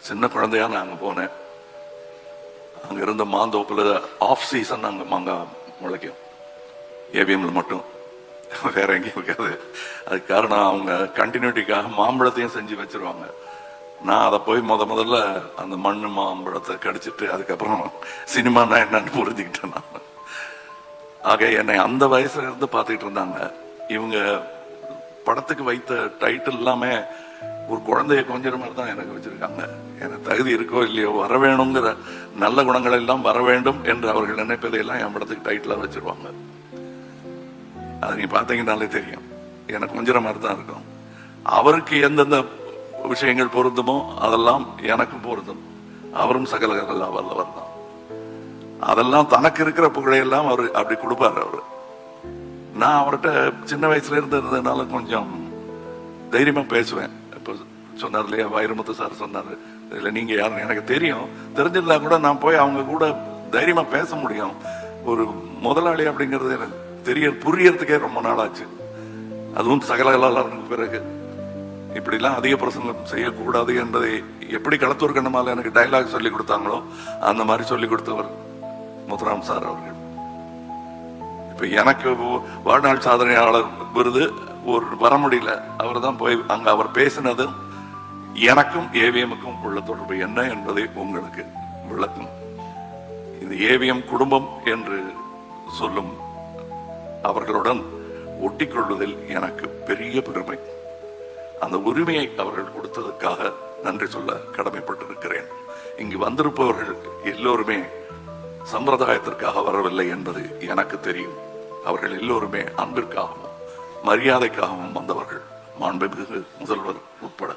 சின்ன குழந்தையா நான் அங்கே போனேன். அங்கே இருந்த மாந்தோப்பில் ஆஃப் சீசன் அங்கே மாங்காய் முளைக்கும், ஏவிஎம்ல மட்டும், வேற எங்கேயும் இருக்காது. அதுக்கு காரணம் அவங்க கண்டினியூட்டிக்காக மாம்பழத்தையும் செஞ்சு வச்சிருவாங்க. நான் அதை போய் முதல்ல அந்த மண்ணு மாம்பழத்தை கடிச்சிட்டு அதுக்கப்புறம் சினிமானா என்னன்னு புரிஞ்சுக்கிட்டேன் நான். ஆக என்னை அந்த வயசுல இருந்து பார்த்துக்கிட்டு இருந்தாங்க. இவங்க படத்துக்கு வைத்த டைட்டில் எல்லாமே ஒரு குழந்தைய கொஞ்சம் மாதிரி தான் எனக்கு வச்சிருக்காங்க. எனக்கு தகுதி இருக்கோ இல்லையோ வர வேணுங்கிற நல்ல குணங்கள் எல்லாம் வர வேண்டும் என்று அவர்கள் நினைப்பதையெல்லாம் என் படத்துக்கு டைட்டிலா வச்சிருவாங்க. அது நீ பார்த்தீங்கன்னாலே தெரியும், எனக்கு கொஞ்சம் மாதிரி தான் இருக்கும். அவருக்கு எந்தெந்த விஷயங்கள் பொருந்துமோ அதெல்லாம் எனக்கும் பொருந்தும். அவரும் சகல வல்லவர் தான். அதெல்லாம் தனக்கு இருக்கிற புகழையெல்லாம் அவர் அப்படி கொடுப்பாரு. அவரு நான் அவர்கிட்ட சின்ன வயசுல இருந்ததுனால கொஞ்சம் தைரியமா பேசுவேன். இப்போ சொன்னார் இல்லையா வைரமுத்து சார் சொன்னாரு, இல்ல நீங்க யாருன்னு எனக்கு தெரியும், தெரிஞ்சிருந்தா கூட நான் போய் அவங்க கூட தைரியமா பேச முடியும். ஒரு முதலாளி அப்படிங்கிறது எனக்கு புரியறதுக்கே ரொம்ப நாள் ஆச்சு. அதுவும் சகலகலாளருக்கு பிறகு இப்படிலாம் அதிக பிரசங்கம் செய்யக்கூடாது என்பதை எப்படி களத்தூர் கண்ணமால எனக்கு டைலாக் சொல்லி கொடுத்தாங்களோ அந்த மாதிரி சொல்லி கொடுத்தவர் முத்துராம் சார் அவர்கள். இப்ப எனக்கு வாழ்நாள் சாதனையாளர் விருது ஒரு வர முடியல. அவர் தான் போய் அங்க அவர் பேசினது எனக்கும் ஏவிஎம்முக்கும் உள்ள தொடர்பு என்ன என்பதை உங்களுக்கு விளக்கும். இந்த ஏவிஎம் குடும்பம் என்று சொல்லும் அவர்களுடன் ஒட்டிக்கொள்வதில் எனக்கு பெரிய பெருமை. அந்த உரிமையை அவர்கள் கொடுத்ததற்காக நன்றி சொல்ல கடமைப்பட்டிருக்கிறேன். இங்கு வந்திருப்பவர்கள் எல்லோருமே சம்பிரதாயத்திற்காக வரவில்லை என்பது எனக்கு தெரியும். அவர்கள் எல்லோருமே அன்பிற்காகவும் மரியாதைக்காகவும் வந்தவர்கள், மாண்புமிகு முதல்வர் உட்பட.